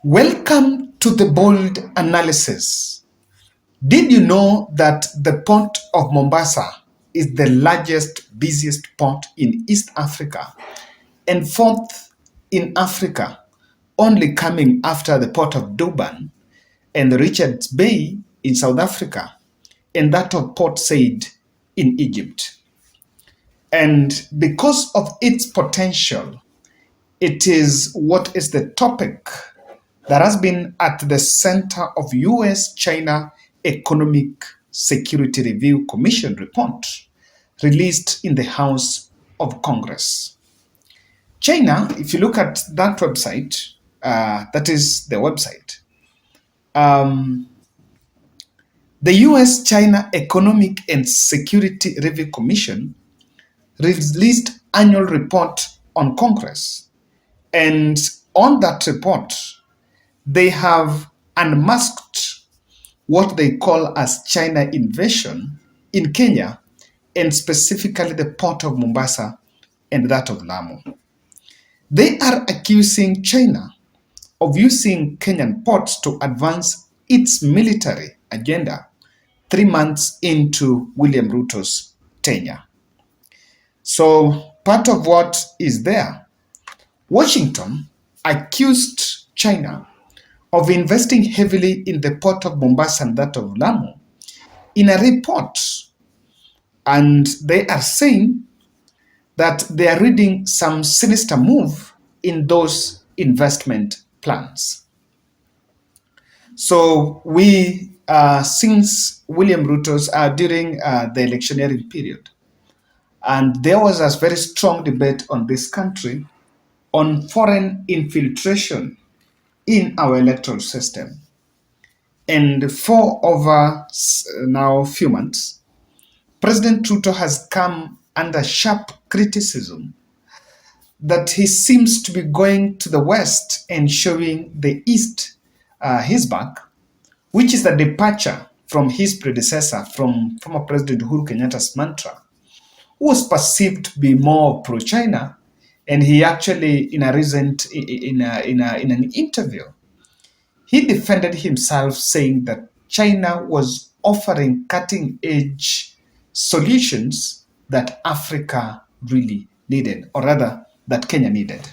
Welcome to the bold analysis. Did you know that the port of Mombasa is the largest, busiest port in East Africa and fourth in Africa, only coming after the port of Durban and Richards Bay in South Africa and that of Port Said in Egypt? And because of its potential, it is what is the topic that has been at the center of US-China Economic Security Review Commission report released in the House of Congress. China, if you look at that website, that is the website, the US-China Economic and Security Review Commission released annual report on Congress. And on that report, they have unmasked what they call as China invasion in Kenya, and specifically the port of Mombasa and that of Lamu. They are accusing China of using Kenyan ports to advance its military agenda 3 months into William Ruto's tenure. So part of what is there, Washington accused China of investing heavily in the port of Mombasa and that of Lamu in a report. And they are saying that they are reading some sinister move in those investment plans. So since William Ruto's, during the electioneering period, and there was a very strong debate on this country on foreign infiltration in our electoral system. And for over now few months, President Ruto has come under sharp criticism that he seems to be going to the West and showing the East his back, which is a departure from his predecessor, from former President Uhuru Kenyatta's mantra, who was perceived to be more pro-China. And he actually, in an interview, he defended himself, saying that China was offering cutting-edge solutions that Africa really needed, or rather, that Kenya needed.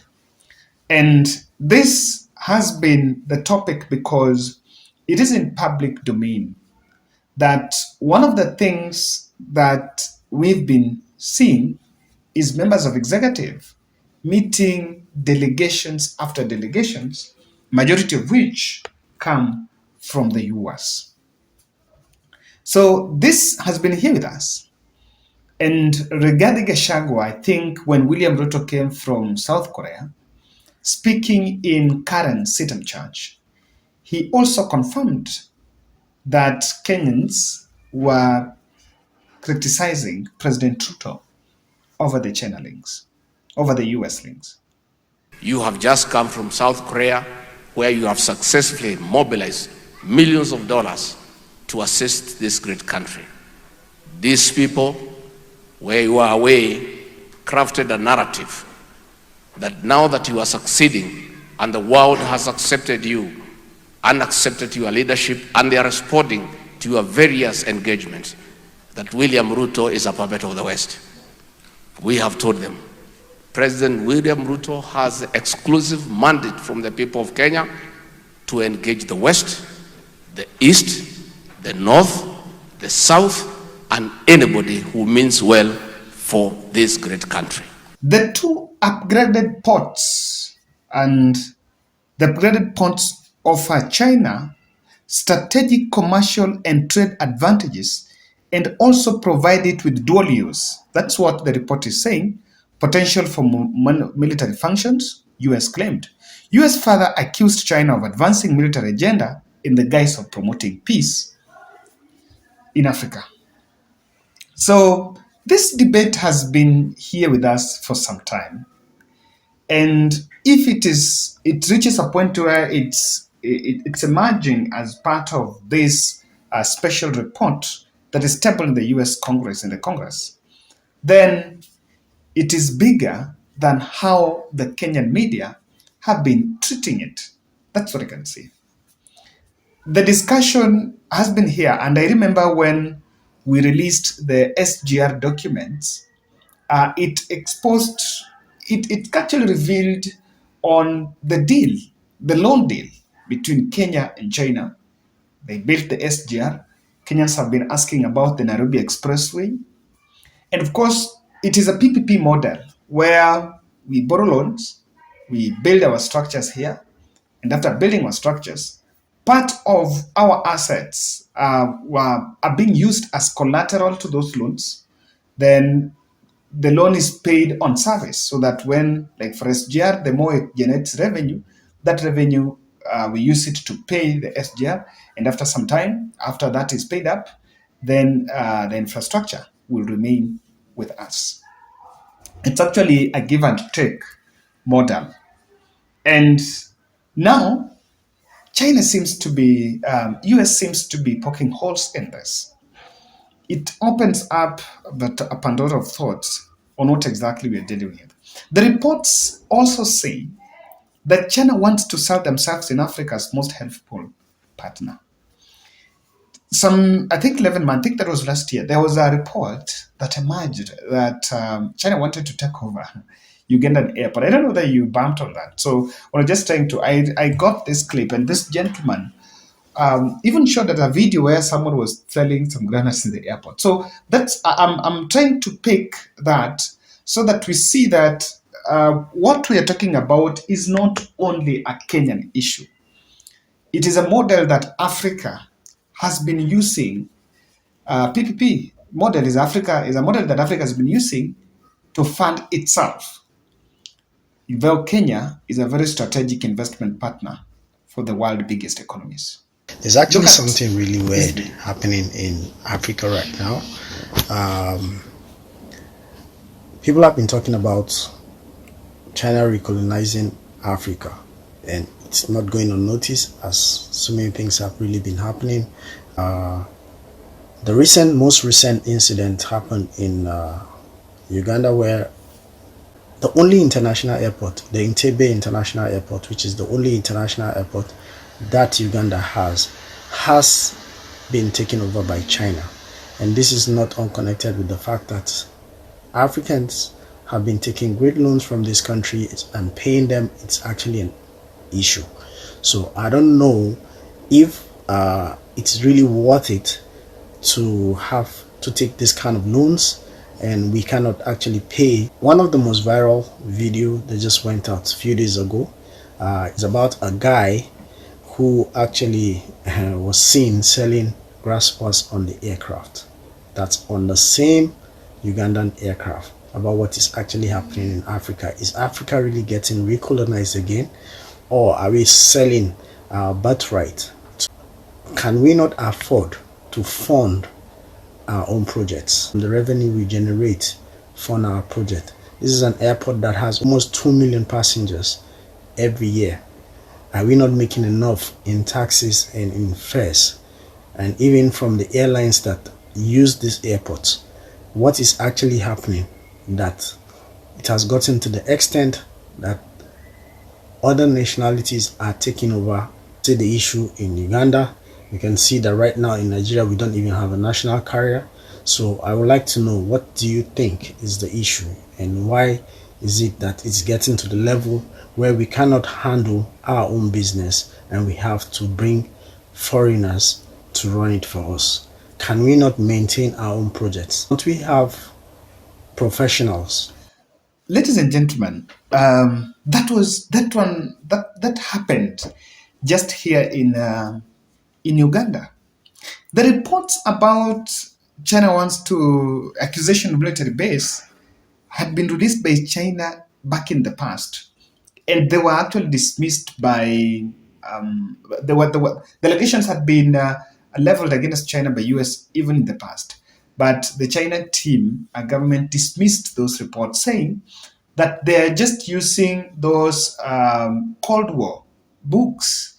And this has been the topic because it is in public domain that one of the things that we've been seeing is members of executive meeting delegations after delegations, majority of which come from the US. So this has been here with us. And regarding Gachagua, I think when William Ruto came from South Korea, speaking in Karen Sitam Church, he also confirmed that Kenyans were criticizing President Ruto over the China links, over the US links. You have just come from South Korea, where you have successfully mobilized millions of dollars to assist this great country. These people, where you are away, crafted a narrative that now that you are succeeding and the world has accepted you and accepted your leadership, and they are responding to your various engagements, that William Ruto is a puppet of the West. We have told them, President William Ruto has the exclusive mandate from the people of Kenya to engage the West, the East, the North, the South, and anybody who means well for this great country. The two upgraded ports and the upgraded ports offer China strategic commercial and trade advantages and also provide it with dual use. That's what the report is saying. Potential for military functions, US claimed. US further accused China of advancing military agenda in the guise of promoting peace in Africa. So this debate has been here with us for some time. And if it reaches a point where it's emerging as part of this special report that is tabled in the US Congress, then it is bigger than how the Kenyan media have been treating it. That's what I can say. The discussion has been here, and I remember when we released the SGR documents, it exposed, it actually revealed on the deal, the loan deal between Kenya and China. They built the SGR. Kenyans have been asking about the Nairobi Expressway. And of course, it is a PPP model where we borrow loans, we build our structures here, and after building our structures, part of our assets are being used as collateral to those loans. Then the loan is paid on service so that when, like for SGR, the more it generates revenue, that revenue we use it to pay the SGR. And after some time, after that is paid up, then the infrastructure will remain with us. It's actually a give and take model. And now China seems to be, US seems to be poking holes in this. It opens up a Pandora of thoughts on what exactly we're dealing with. The reports also say that China wants to sell themselves in Africa's most helpful partner. I think 11 months, I think that was last year, there was a report that emerged that China wanted to take over Ugandan airport. I don't know whether you bumped on that. So what I'm just trying to, I got this clip, and this gentleman even showed that a video where someone was selling some granaries in the airport. So I'm trying to pick that so that we see that what we are talking about is not only a Kenyan issue. It is a model that Africa has been using. PPP model is a model that Africa has been using to fund itself. Though Kenya is a very strategic investment partner for the world's biggest economies. There's actually Look at something really this weird video. happening in Africa right now. Um, People have been talking about China recolonizing Africa, and it's not going unnoticed as so many things have really been happening. The most recent incident happened in Uganda, where the only international airport, the Entebbe International Airport, which is the only international airport that Uganda has been taken over by China. And this is not unconnected with the fact that Africans have been taking great loans from this country and paying them. It's actually an issue. So I don't know if it's really worth it to have to take this kind of loans and we cannot actually pay. One of the most viral video that just went out a few days ago is about a guy who actually was seen selling grasshoppers on the aircraft. That's on the same Ugandan aircraft. About what is actually happening in Africa. Is Africa really getting recolonized again, or are we selling our birthright? Can we not afford to fund our own projects? The revenue we generate fund our project. This is an airport that has almost 2 million passengers every year. Are we not making enough in taxes and in fares? And even from the airlines that use these airports, what is actually happening that it has gotten to the extent that other nationalities are taking over? See the issue in Uganda. You can see that right now in Nigeria we don't even have a national carrier. So I would like to know, what do you think is the issue, and why is it that it's getting to the level where we cannot handle our own business and we have to bring foreigners to run it for us? Can we not maintain our own projects? Don't we have professionals? Ladies and gentlemen, that happened just here in Uganda. The reports about China wants to accusation military base had been released by China back in the past, and they were actually dismissed by the allegations had been leveled against China by US even in the past. But the China team, government dismissed those reports, saying that they're just using those Cold War books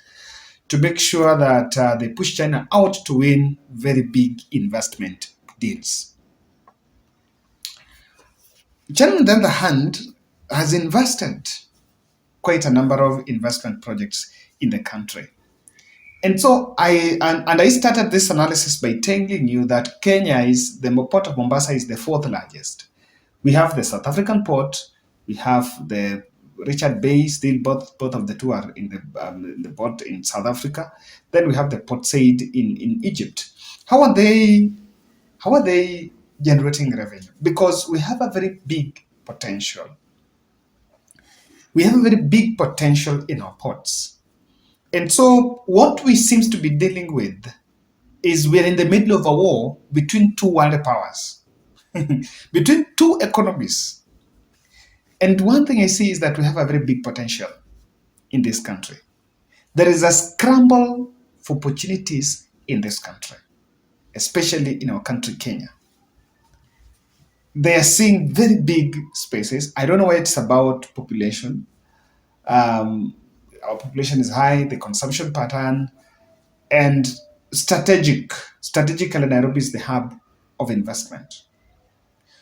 to make sure that they push China out to win very big investment deals. China, on the other hand, has invested quite a number of investment projects in the country. And so I started this analysis by telling you that the port of Mombasa is the fourth largest. We have the South African port, we have the Richard Bay, still both of the two are in the port in South Africa. Then we have the Port Said in Egypt. How are they generating revenue? Because we have a very big potential. We have a very big potential in our ports. And so what we seems to be dealing with is we're in the middle of a war between two world powers, between two economies. And one thing I see is that we have a very big potential in this country. There is a scramble for opportunities in this country, especially in our country, Kenya. They are seeing very big spaces. I don't know why it's about population. Our population is high, the consumption pattern, and strategically, Nairobi is the hub of investment.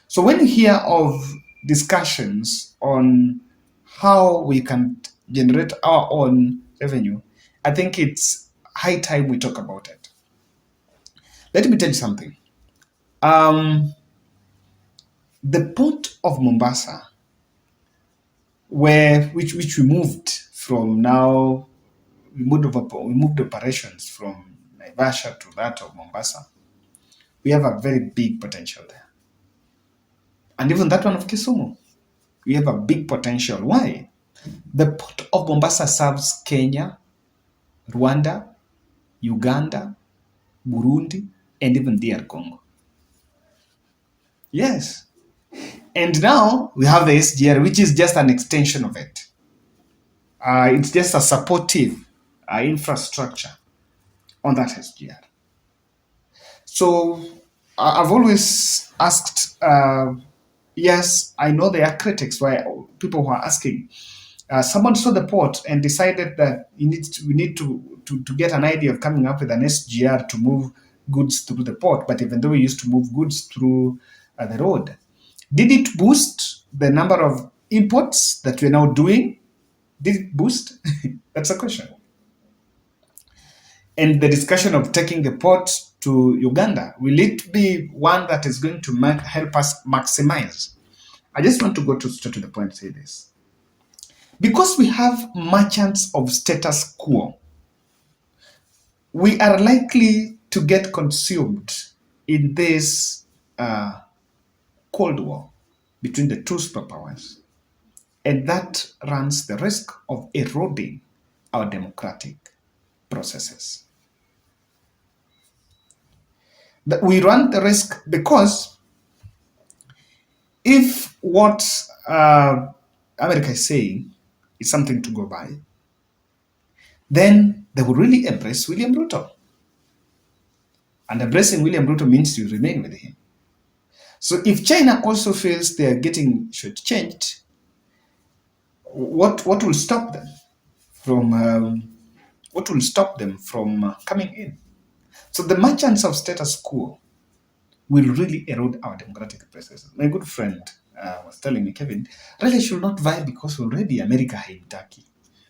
So when you hear of discussions on how we can generate our own revenue, I think it's high time we talk about it. Let me tell you something. The port of Mombasa, which we moved from now, we moved operations from Naivasha to that of Mombasa. We have a very big potential there. And even that one of Kisumu, we have a big potential. Why? The port of Mombasa serves Kenya, Rwanda, Uganda, Burundi, and even DR Congo. Yes. And now we have the SGR, which is just an extension of it. It's just a supportive infrastructure on that SGR. So I've always asked, yes, I know there are critics, why people who are asking. Someone saw the port and decided that we need to get an idea of coming up with an SGR to move goods through the port. But even though we used to move goods through the road, did it boost the number of imports that we're now doing? Did it boost? That's a question. And the discussion of taking the port to Uganda, will it be one that is going to help us maximize? I just want to go straight to the point and say this. Because we have merchants of status quo, we are likely to get consumed in this Cold War between the two superpowers. And that runs the risk of eroding our democratic processes. That we run the risk because if what America is saying is something to go by, then they will really embrace William Ruto. And embracing William Ruto means you remain with him. So if China also feels they are getting shortchanged, what will stop them from coming in? So the merchants of status quo will really erode our democratic processes. My good friend was telling me, Kevin, really should not vie because already America had Turkey.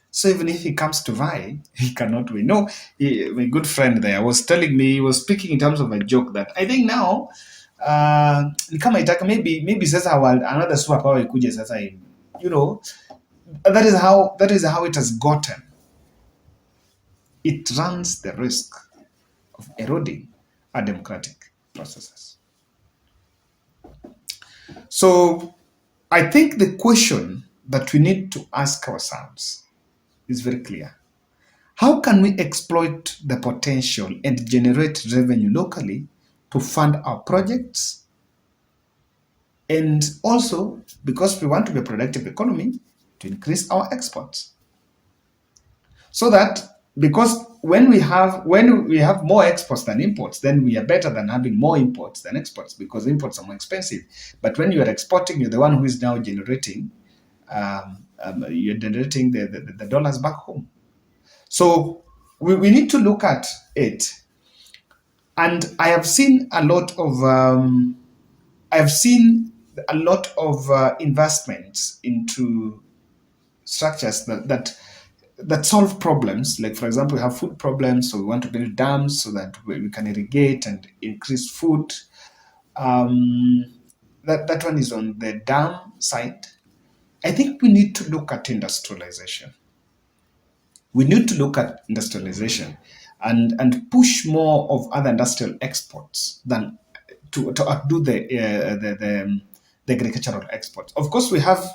So even if he comes to vie, he cannot win. No, my good friend there was telling me, he was speaking in terms of a joke that I think now, kama itaka maybe sasa another superpower ikuje sasa, that is how it has gotten. It runs the risk of eroding our democratic processes. So I think the question that we need to ask ourselves is very clear. How can we exploit the potential and generate revenue locally to fund our projects? And also, because we want to be a productive economy, to increase our exports. So that, because when we have more exports than imports, then we are better than having more imports than exports, because imports are more expensive. But when you are exporting, you're the one who is now generating the dollars back home. So we need to look at it. And I have seen a lot of investments into structures that that solve problems. Like, for example, we have food problems, so we want to build dams so that we can irrigate and increase food. Um, that one is on the dam side. I think we need to look at industrialization. We need to look at industrialization and push more of other industrial exports than to outdo the agricultural exports. Of course, we have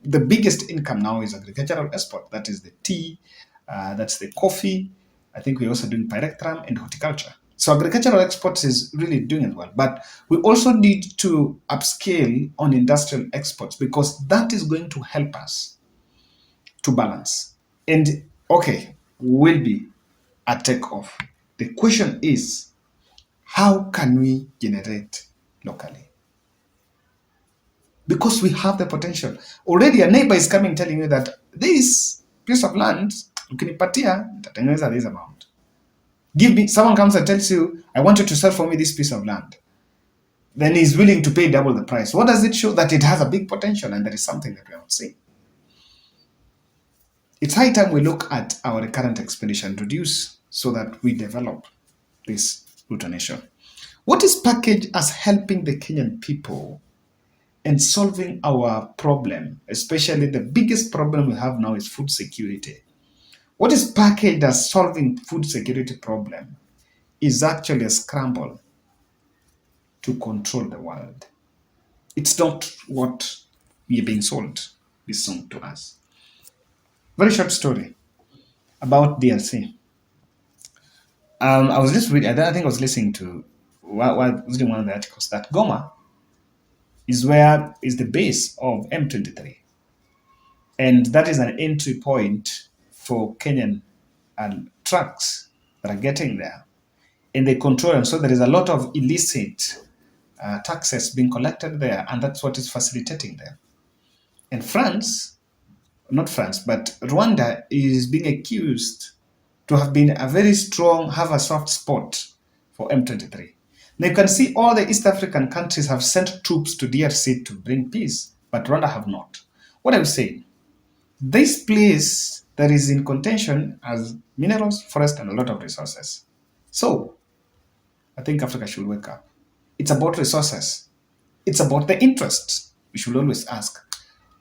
the biggest income now is agricultural export. That is the tea, that's the coffee. I think we're also doing pyrethrum and horticulture. So agricultural exports is really doing it well. But we also need to upscale on industrial exports because that is going to help us to balance. And okay, will be a takeoff. The question is, how can we generate locally? Because we have the potential. Already a neighbor is coming telling you that this piece of land, ukinipatia, nitatengeneza this amount. Give me, someone comes and tells you, I want you to sell for me this piece of land. Then he's willing to pay double the price. What does it show? That it has a big potential and there is something that we are not seeing. It's high time we look at our current expenditure and reduce so that we develop this Ruto nation. What is packaged as helping the Kenyan people and solving our problem, especially the biggest problem we have now is food security. What is packaged as solving food security problem is actually a scramble to control the world. It's not what we are being sold, is sold to us. Very short story about DRC. I was just reading, I think I was listening to reading one of the articles that Goma is where is the base of M23. And that is an entry point for Kenyan trucks that are getting there. And they control them. So there is a lot of illicit taxes being collected there, and that's what is facilitating them. And France, not France, but Rwanda is being accused to have been a very strong, have a soft spot for M23. Now you can see all the East African countries have sent troops to DRC to bring peace, but Rwanda have not. What I'm saying, this place that is in contention has minerals, forest, and a lot of resources. So I think Africa should wake up. It's about resources. It's about the interest. We should always ask,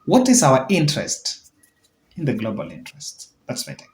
what is our interest in the global interest? That's my take.